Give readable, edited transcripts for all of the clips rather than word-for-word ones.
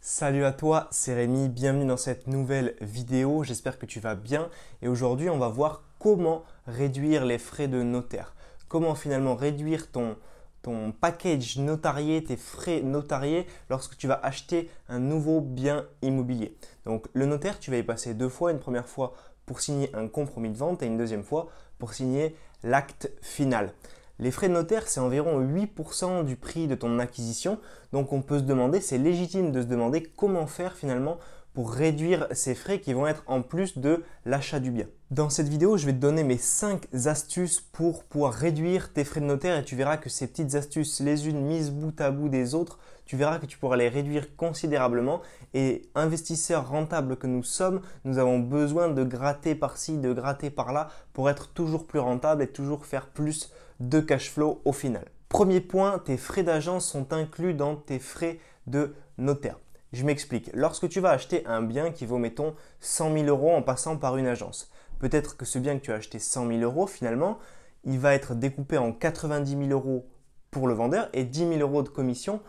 Salut à toi, c'est Rémi, bienvenue dans cette nouvelle vidéo, j'espère que tu vas bien et aujourd'hui on va voir comment réduire les frais de notaire. Comment finalement réduire ton package notarié, tes frais notariés lorsque tu vas acheter un nouveau bien immobilier. Donc le notaire, tu vas y passer deux fois, une première fois pour signer un compromis de vente et une deuxième fois pour signer l'acte final. Les frais de notaire, c'est environ 8% du prix de ton acquisition. Donc on peut se demander, c'est légitime de se demander comment faire finalement pour réduire ces frais qui vont être en plus de l'achat du bien. Dans cette vidéo, je vais te donner mes 5 astuces pour pouvoir réduire tes frais de notaire et tu verras que ces petites astuces, les unes mises bout à bout des autres, tu verras que tu pourras les réduire considérablement. Et investisseurs rentables que nous sommes, nous avons besoin de gratter par-ci, de gratter par-là pour être toujours plus rentable et toujours faire plus de cash flow au final. Premier point, tes frais d'agence sont inclus dans tes frais de notaire. Je m'explique. Lorsque tu vas acheter un bien qui vaut, mettons, 100 000 euros en passant par une agence, peut-être que ce bien que tu as acheté 100 000 euros, finalement, il va être découpé en 90 000 euros pour le vendeur et 10 000 euros de commission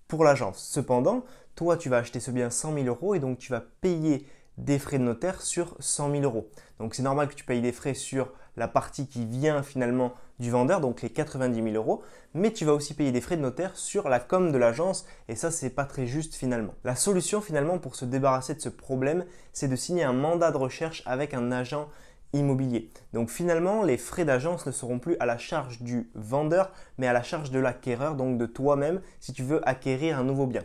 pour l'agence. Cependant, toi, tu vas acheter ce bien 100 000 euros et donc tu vas payer des frais de notaire sur 100 000 euros. Donc c'est normal que tu payes des frais sur la partie qui vient finalement du vendeur, donc les 90 000 euros, mais tu vas aussi payer des frais de notaire sur la com de l'agence et ça, c'est pas très juste finalement. La solution finalement pour se débarrasser de ce problème, c'est de signer un mandat de recherche avec un agent immobilier. Donc finalement, les frais d'agence ne seront plus à la charge du vendeur, mais à la charge de l'acquéreur, donc de toi-même si tu veux acquérir un nouveau bien.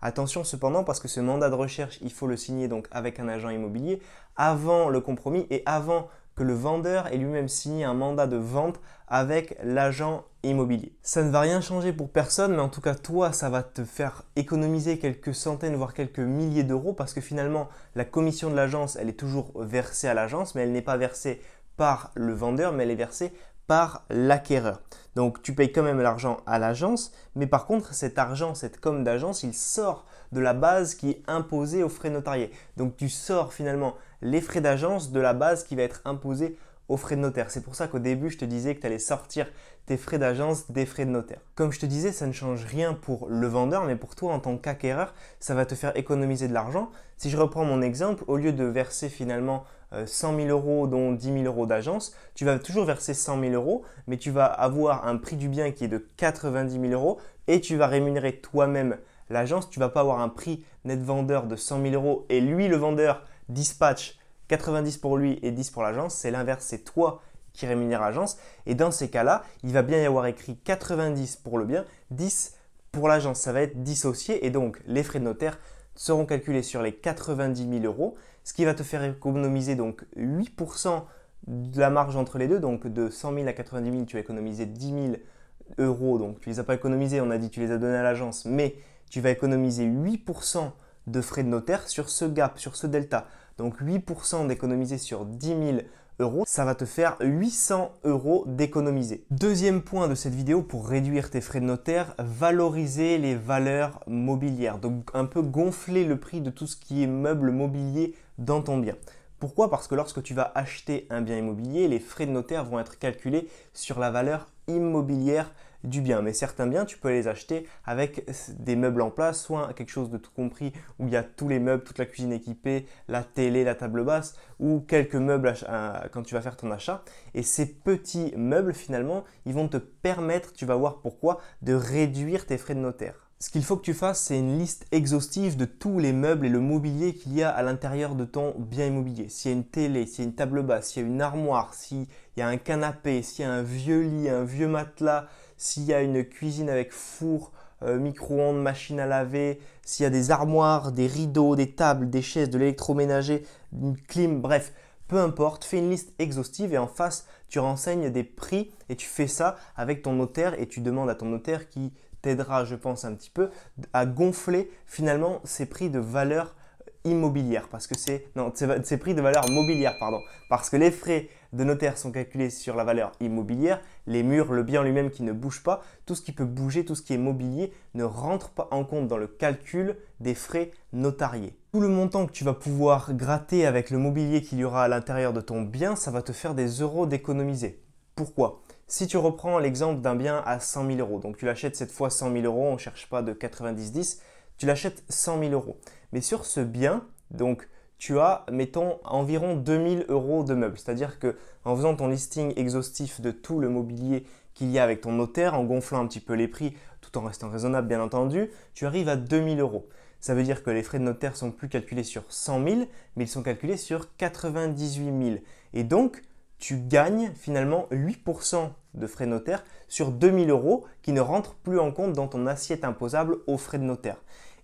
Attention cependant parce que ce mandat de recherche, il faut le signer donc avec un agent immobilier avant le compromis et avant que le vendeur ait lui-même signé un mandat de vente avec l'agent immobilier. Ça ne va rien changer pour personne, mais en tout cas toi, ça va te faire économiser quelques centaines voire quelques milliers d'euros parce que finalement la commission de l'agence, elle est toujours versée à l'agence, mais elle n'est pas versée par le vendeur, mais elle est versée par l'acquéreur. Donc tu payes quand même l'argent à l'agence, mais par contre cet argent, cette com d'agence, il sort de la base qui est imposée aux frais notariés. Donc tu sors finalement les frais d'agence de la base qui va être imposée aux frais de notaire. C'est pour ça qu'au début, je te disais que tu allais sortir tes frais d'agence des frais de notaire. Comme je te disais, ça ne change rien pour le vendeur, mais pour toi en tant qu'acquéreur, ça va te faire économiser de l'argent. Si je reprends mon exemple, au lieu de verser finalement 100 000 euros dont 10 000 euros d'agence, tu vas toujours verser 100 000 euros, mais tu vas avoir un prix du bien qui est de 90 000 euros et tu vas rémunérer toi-même l'agence. Tu ne vas pas avoir un prix net vendeur de 100 000 euros et lui, le vendeur, dispatch 90 pour lui et 10 pour l'agence. C'est l'inverse, c'est toi qui rémunère l'agence. Et dans ces cas-là, il va bien y avoir écrit 90 pour le bien, 10 pour l'agence. Ça va être dissocié et donc les frais de notaire seront calculés sur les 90 000 euros, ce qui va te faire économiser donc 8% de la marge entre les deux. Donc de 100 000 à 90 000, tu vas économiser 10 000 euros. Donc tu ne les as pas économisés, on a dit tu les as donnés à l'agence, mais tu vas économiser 8% de frais de notaire sur ce gap, sur ce delta. Donc 8% d'économiser sur 10 000 euros, ça va te faire 800 euros d'économiser. Deuxième point de cette vidéo pour réduire tes frais de notaire, valoriser les valeurs mobilières. Donc un peu gonfler le prix de tout ce qui est meuble mobilier dans ton bien. Pourquoi? Parce que lorsque tu vas acheter un bien immobilier, les frais de notaire vont être calculés sur la valeur immobilière du bien. Mais certains biens, tu peux les acheter avec des meubles en place, soit quelque chose de tout compris où il y a tous les meubles, toute la cuisine équipée, la télé, la table basse ou quelques meubles quand tu vas faire ton achat. Et ces petits meubles, finalement, ils vont te permettre, tu vas voir pourquoi, de réduire tes frais de notaire. Ce qu'il faut que tu fasses, c'est une liste exhaustive de tous les meubles et le mobilier qu'il y a à l'intérieur de ton bien immobilier. S'il y a une télé, s'il y a une table basse, s'il y a une armoire, s'il y a un canapé, s'il y a un vieux lit, un vieux matelas, s'il y a une cuisine avec four, micro-ondes, machine à laver, s'il y a des armoires, des rideaux, des tables, des chaises, de l'électroménager, une clim, bref, peu importe, fais une liste exhaustive et en face, tu renseignes des prix et tu fais ça avec ton notaire et tu demandes à ton notaire qui t'aidera, je pense, un petit peu à gonfler finalement ces prix de valeur immobilière parce que ces prix de valeur mobilière, pardon, parce que les frais de notaire sont calculés sur la valeur immobilière, les murs, le bien lui-même qui ne bouge pas, tout ce qui peut bouger, tout ce qui est mobilier ne rentre pas en compte dans le calcul des frais notariés. Tout le montant que tu vas pouvoir gratter avec le mobilier qu'il y aura à l'intérieur de ton bien, ça va te faire des euros d'économiser. Pourquoi? Si tu reprends l'exemple d'un bien à 100 000 euros, donc tu l'achètes cette fois 100 000 euros, on ne cherche pas de 90-10, tu l'achètes 100 000 euros. Mais sur ce bien, donc tu as, mettons, environ 2000 euros de meubles. C'est-à-dire qu'en faisant ton listing exhaustif de tout le mobilier qu'il y a avec ton notaire, en gonflant un petit peu les prix, tout en restant raisonnable bien entendu, tu arrives à 2000 euros. Ça veut dire que les frais de notaire ne sont plus calculés sur 100 000, mais ils sont calculés sur 98 000. Et donc, tu gagnes finalement 8% de frais de notaire sur 2000 euros qui ne rentrent plus en compte dans ton assiette imposable aux frais de notaire.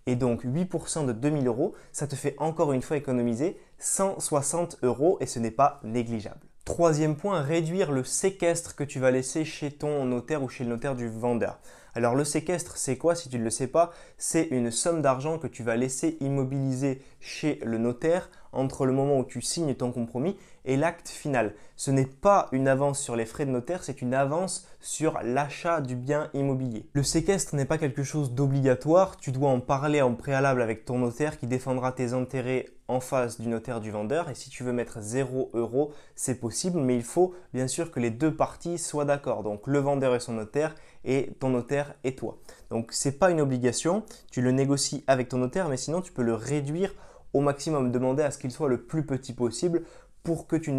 Et donc 8% de 2000 euros, ça te fait encore une fois économiser 160 euros et ce n'est pas négligeable. Troisième point, réduire le séquestre que tu vas laisser chez ton notaire ou chez le notaire du vendeur. Alors le séquestre, c'est quoi si tu ne le sais pas? C'est une somme d'argent que tu vas laisser immobiliser chez le notaire entre le moment où tu signes ton compromis et l'acte final. Ce n'est pas une avance sur les frais de notaire, c'est une avance sur l'achat du bien immobilier. Le séquestre n'est pas quelque chose d'obligatoire, tu dois en parler en préalable avec ton notaire qui défendra tes intérêts en face du notaire du vendeur et si tu veux mettre 0 euros, c'est possible, mais il faut bien sûr que les deux parties soient d'accord, donc le vendeur et son notaire et ton notaire et toi. Donc ce n'est pas une obligation, tu le négocies avec ton notaire, mais sinon tu peux le réduire au maximum, demander à ce qu'il soit le plus petit possible pour que tu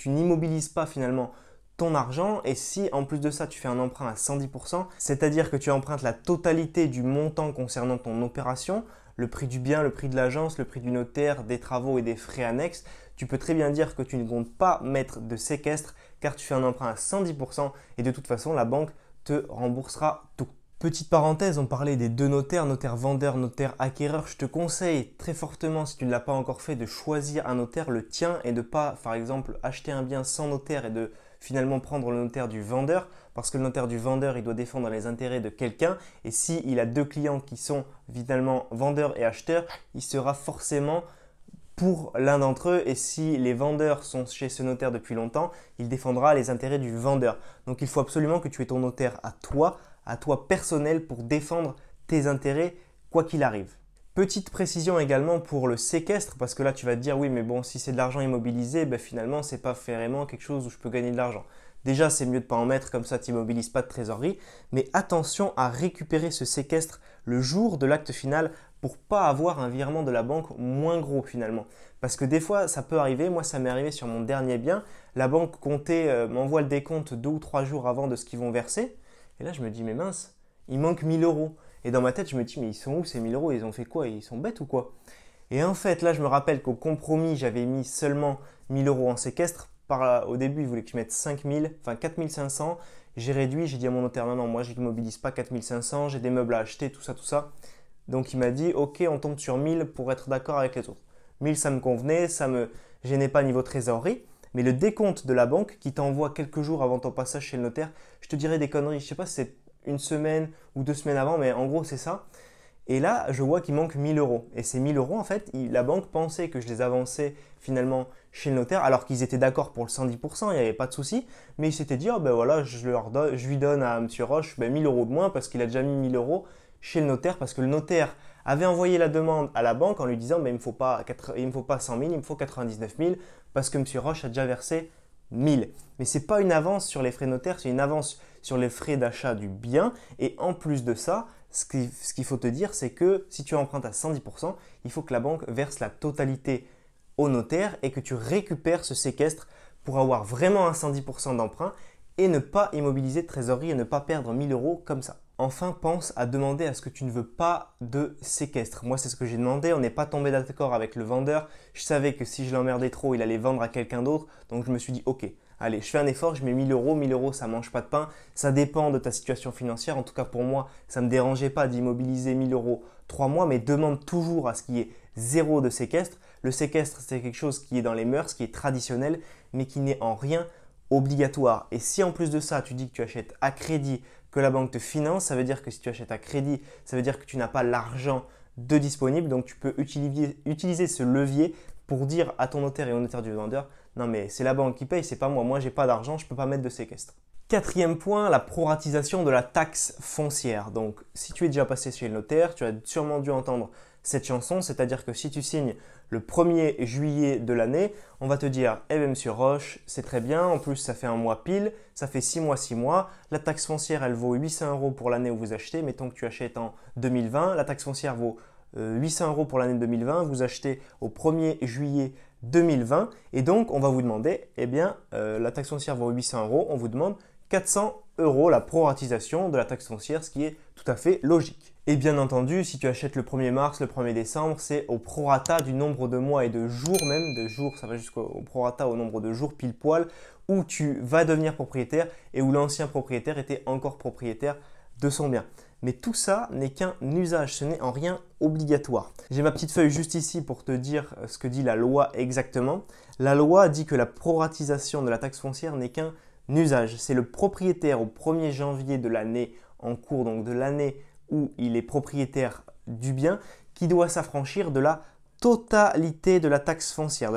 n'immobilises pas finalement ton argent. Et si en plus de ça tu fais un emprunt à 110%, c'est-à-dire que tu empruntes la totalité du montant concernant ton opération, le prix du bien, le prix de l'agence, le prix du notaire, des travaux et des frais annexes, tu peux très bien dire que tu ne comptes pas mettre de séquestre car tu fais un emprunt à 110% et de toute façon la banque te remboursera tout. Petite parenthèse, on parlait des deux notaires, notaire vendeur, notaire acquéreur. Je te conseille très fortement, si tu ne l'as pas encore fait, de choisir un notaire, le tien, et de ne pas, par exemple, acheter un bien sans notaire et de finalement prendre le notaire du vendeur, parce que le notaire du vendeur, il doit défendre les intérêts de quelqu'un, et s'il a deux clients qui sont finalement vendeurs et acheteurs, il sera forcément pour l'un d'entre eux, et si les vendeurs sont chez ce notaire depuis longtemps, il défendra les intérêts du vendeur. Donc il faut absolument que tu aies ton notaire à toi personnel pour défendre tes intérêts quoi qu'il arrive. Petite précision également pour le séquestre, parce que là tu vas te dire oui mais bon si c'est de l'argent immobilisé, ben, finalement c'est pas vraiment quelque chose où je peux gagner de l'argent. Déjà c'est mieux de ne pas en mettre, comme ça tu n'immobilises pas de trésorerie, mais attention à récupérer ce séquestre le jour de l'acte final pour pas avoir un virement de la banque moins gros finalement. Parce que des fois ça peut arriver, moi ça m'est arrivé sur mon dernier bien, la banque m'envoie le décompte 2 ou 3 jours avant de ce qu'ils vont verser. Et là, je me dis, mais mince, il manque 1000 euros. Et dans ma tête, je me dis, mais ils sont où ces 1000 euros? Ils ont fait quoi? Ils sont bêtes ou quoi? Et en fait, là, je me rappelle qu'au compromis, j'avais mis seulement 1000 euros en séquestre. Au début, ils voulaient que je mette 5000, enfin 4500. J'ai réduit, j'ai dit à mon notaire, non, moi, je n'immobilise pas 4500, j'ai des meubles à acheter, tout ça, tout ça. Donc, il m'a dit, ok, on tombe sur 1000 pour être d'accord avec les autres. 1000, ça me convenait, ça me gênait pas niveau trésorerie. Mais le décompte de la banque qui t'envoie quelques jours avant ton passage chez le notaire, je te dirais des conneries, je ne sais pas si c'est une semaine ou 2 semaines avant, mais en gros c'est ça. Et là, je vois qu'il manque 1000 euros. Et ces 1000 euros, en fait, la banque pensait que je les avançais finalement chez le notaire, alors qu'ils étaient d'accord pour le 110%, il n'y avait pas de souci. Mais ils s'étaient dit, oh, ben voilà, je lui donne à M. Roche 1000 euros de moins parce qu'il a déjà mis 1000 euros chez le notaire, parce que le notaire avait envoyé la demande à la banque en lui disant, ben, il ne me faut pas 100 000, il me faut 99 000, parce que M. Roche a déjà versé 1000. Mais ce n'est pas une avance sur les frais notaires, c'est une avance sur les frais d'achat du bien. Et en plus de ça, ce qu'il faut te dire, c'est que si tu empruntes à 110%, il faut que la banque verse la totalité au notaire et que tu récupères ce séquestre pour avoir vraiment un 110% d'emprunt et ne pas immobiliser de trésorerie et ne pas perdre 1000 euros comme ça. Enfin, pense à demander à ce que tu ne veux pas de séquestre. Moi, c'est ce que j'ai demandé. On n'est pas tombé d'accord avec le vendeur. Je savais que si je l'emmerdais trop, il allait vendre à quelqu'un d'autre. Donc, je me suis dit, ok, allez, je fais un effort, je mets 1000 euros. 1000 euros, ça ne mange pas de pain. Ça dépend de ta situation financière. En tout cas, pour moi, ça ne me dérangeait pas d'immobiliser 1000 euros 3 mois, mais demande toujours à ce qu'il y ait 0 de séquestre. Le séquestre, c'est quelque chose qui est dans les mœurs, qui est traditionnel, mais qui n'est en rien obligatoire. Et si en plus de ça, tu dis que tu achètes à crédit, que la banque te finance, ça veut dire que si tu achètes à crédit, ça veut dire que tu n'as pas l'argent de disponible. Donc, tu peux utiliser ce levier pour dire à ton notaire et au notaire du vendeur, non mais c'est la banque qui paye, c'est pas moi. Moi, j'ai pas d'argent, je ne peux pas mettre de séquestre. Quatrième point, la proratisation de la taxe foncière. Donc, si tu es déjà passé chez le notaire, tu as sûrement dû entendre cette chanson, c'est-à-dire que si tu signes le 1er juillet de l'année, on va te dire « Eh bien, monsieur Roche, c'est très bien, en plus ça fait un mois pile, ça fait 6 mois, la taxe foncière elle vaut 800 euros pour l'année où vous achetez, mettons que tu achètes en 2020, la taxe foncière vaut 800 € pour l'année 2020, vous achetez au 1er juillet 2020 et donc on va vous demander, eh bien, la taxe foncière vaut 800 €, on vous demande 400 € la proratisation de la taxe foncière, ce qui est tout à fait logique. Et bien entendu, si tu achètes le 1er mars, le 1er décembre, c'est au prorata du nombre de mois et de jours même, de jours, ça va jusqu'au prorata au nombre de jours pile poil, où tu vas devenir propriétaire et où l'ancien propriétaire était encore propriétaire de son bien. Mais tout ça n'est qu'un usage, ce n'est en rien obligatoire. J'ai ma petite feuille juste ici pour te dire ce que dit la loi exactement. La loi dit que la proratisation de la taxe foncière n'est qu'un usage. C'est le propriétaire au 1er janvier de l'année en cours, donc de l'année où il est propriétaire du bien, qui doit s'affranchir de la totalité de la taxe foncière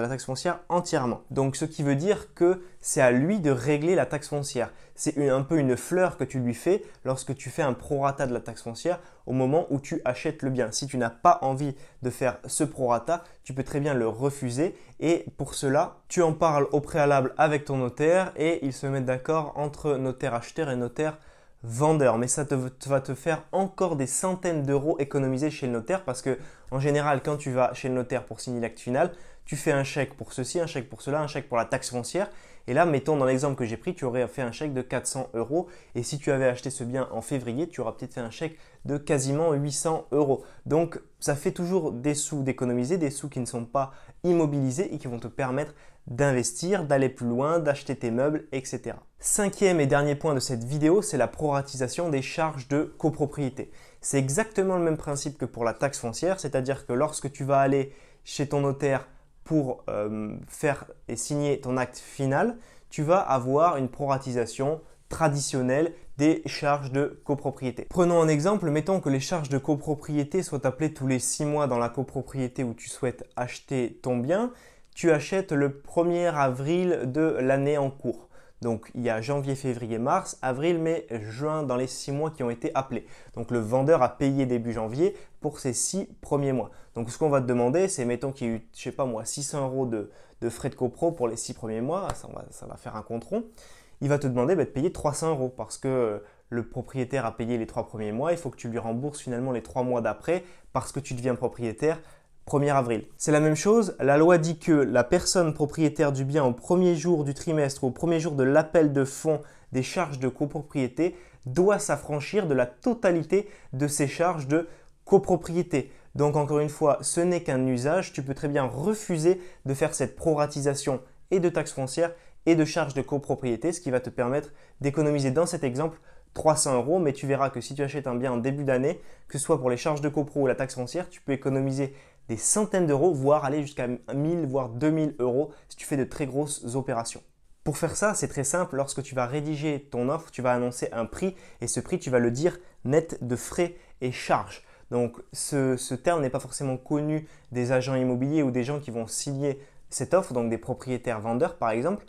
entièrement. Donc ce qui veut dire que c'est à lui de régler la taxe foncière. C'est un peu une fleur que tu lui fais lorsque tu fais un prorata de la taxe foncière au moment où tu achètes le bien. Si tu n'as pas envie de faire ce prorata, tu peux très bien le refuser et pour cela, tu en parles au préalable avec ton notaire et ils se mettent d'accord entre notaire acheteur et notaire vendeur, mais ça va te faire encore des centaines d'euros économisés chez le notaire parce que en général, quand tu vas chez le notaire pour signer l'acte final, tu fais un chèque pour ceci, un chèque pour cela, un chèque pour la taxe foncière. Et là, mettons dans l'exemple que j'ai pris, tu aurais fait un chèque de 400 €. Et si tu avais acheté ce bien en février, tu auras peut-être fait un chèque de quasiment 800 €. Donc, ça fait toujours des sous d'économiser, des sous qui ne sont pas immobilisés et qui vont te permettre d'investir, d'aller plus loin, d'acheter tes meubles, etc. Cinquième et dernier point de cette vidéo, c'est la proratisation des charges de copropriété. C'est exactement le même principe que pour la taxe foncière, c'est-à-dire que lorsque tu vas aller chez ton notaire pour faire et signer ton acte final, tu vas avoir une proratisation traditionnelle des charges de copropriété. Prenons un exemple, mettons que les charges de copropriété soient appelées tous les 6 mois dans la copropriété où tu souhaites acheter ton bien. Tu achètes le 1er avril de l'année en cours. Donc, il y a janvier, février, mars, avril, mai, juin dans les 6 mois qui ont été appelés. Donc, le vendeur a payé début janvier pour ces 6 premiers mois. Donc, ce qu'on va te demander, c'est, mettons qu'il y a eu, je sais pas moi, 600 € de frais de copro pour les 6 premiers mois. Ça va faire un compte rond. Il va te demander de payer 300 € parce que le propriétaire a payé les 3 premiers mois. Il faut que tu lui rembourses finalement les 3 mois d'après parce que tu deviens propriétaire 1er avril. C'est la même chose, la loi dit que la personne propriétaire du bien au 1er jour du trimestre ou au 1er jour de l'appel de fonds des charges de copropriété doit s'affranchir de la totalité de ces charges de copropriété. Donc encore une fois, ce n'est qu'un usage, tu peux très bien refuser de faire cette proratisation et de taxes foncières et de charges de copropriété, ce qui va te permettre d'économiser dans cet exemple 300 €, mais tu verras que si tu achètes un bien en début d'année, que ce soit pour les charges de copro ou la taxe foncière, tu peux économiser des centaines d'euros, voire aller jusqu'à 1000 voire 2000 € si tu fais de très grosses opérations. Pour faire ça, c'est très simple. Lorsque tu vas rédiger ton offre, tu vas annoncer un prix et ce prix, tu vas le dire net de frais et charges. Donc, ce terme n'est pas forcément connu des agents immobiliers ou des gens qui vont signer cette offre, donc des propriétaires vendeurs par exemple.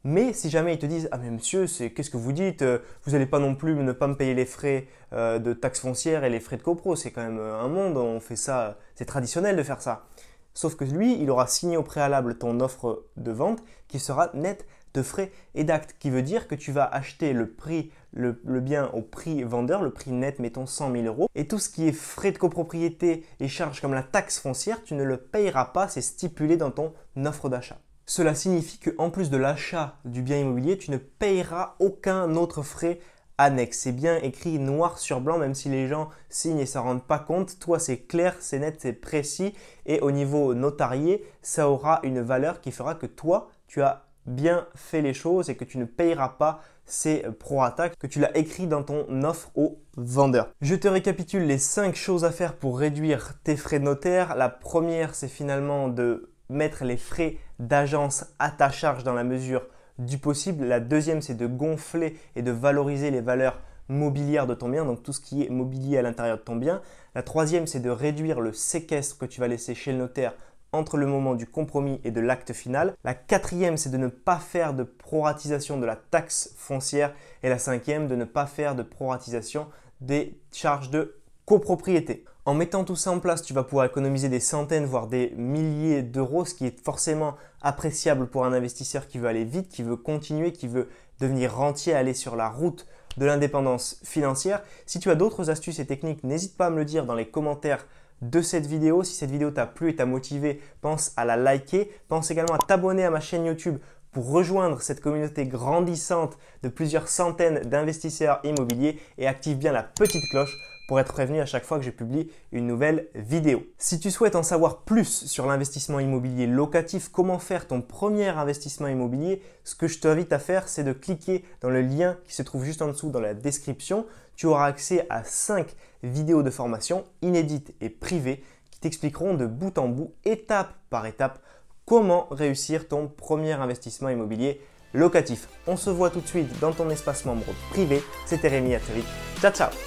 Mais si jamais ils te disent « Ah mais monsieur, qu'est-ce que vous dites? Vous n'allez pas non plus ne pas me payer les frais de taxes foncières et les frais de copro, c'est quand même un monde, on fait ça, c'est traditionnel de faire ça. » Sauf que lui, il aura signé au préalable ton offre de vente qui sera nette de frais et d'actes, qui veut dire que tu vas acheter le bien au prix vendeur, le prix net, mettons 100 000 €. Et tout ce qui est frais de copropriété et charges comme la taxe foncière, tu ne le payeras pas, c'est stipulé dans ton offre d'achat. Cela signifie qu'en plus de l'achat du bien immobilier, tu ne payeras aucun autre frais annexe. C'est bien écrit noir sur blanc, même si les gens signent et ne s'en rendent pas compte. Toi, c'est clair, c'est net, c'est précis. Et au niveau notarié, ça aura une valeur qui fera que toi, tu as bien fait les choses et que tu ne payeras pas ces prorata que tu l'as écrit dans ton offre au vendeur. Je te récapitule les 5 choses à faire pour réduire tes frais de notaire. La première, c'est finalement de mettre les frais d'agence à ta charge dans la mesure du possible. La deuxième, c'est de gonfler et de valoriser les valeurs mobilières de ton bien, donc tout ce qui est mobilier à l'intérieur de ton bien. La troisième, c'est de réduire le séquestre que tu vas laisser chez le notaire entre le moment du compromis et de l'acte final. La quatrième, c'est de ne pas faire de proratisation de la taxe foncière. Et la cinquième, de ne pas faire de proratisation des charges de copropriété. En mettant tout ça en place, tu vas pouvoir économiser des centaines, voire des milliers d'euros, ce qui est forcément appréciable pour un investisseur qui veut aller vite, qui veut continuer, qui veut devenir rentier, aller sur la route de l'indépendance financière. Si tu as d'autres astuces et techniques, n'hésite pas à me le dire dans les commentaires de cette vidéo. Si cette vidéo t'a plu et t'a motivé, pense à la liker. Pense également à t'abonner à ma chaîne YouTube pour rejoindre cette communauté grandissante de plusieurs centaines d'investisseurs immobiliers et active bien la petite cloche pour être prévenu à chaque fois que je publie une nouvelle vidéo. Si tu souhaites en savoir plus sur l'investissement immobilier locatif, comment faire ton premier investissement immobilier, ce que je t'invite à faire, c'est de cliquer dans le lien qui se trouve juste en dessous dans la description. Tu auras accès à 5 vidéos de formation inédites et privées qui t'expliqueront de bout en bout, étape par étape, comment réussir ton premier investissement immobilier locatif. On se voit tout de suite dans ton espace membre privé. C'était Rémi, à très vite. Ciao, ciao!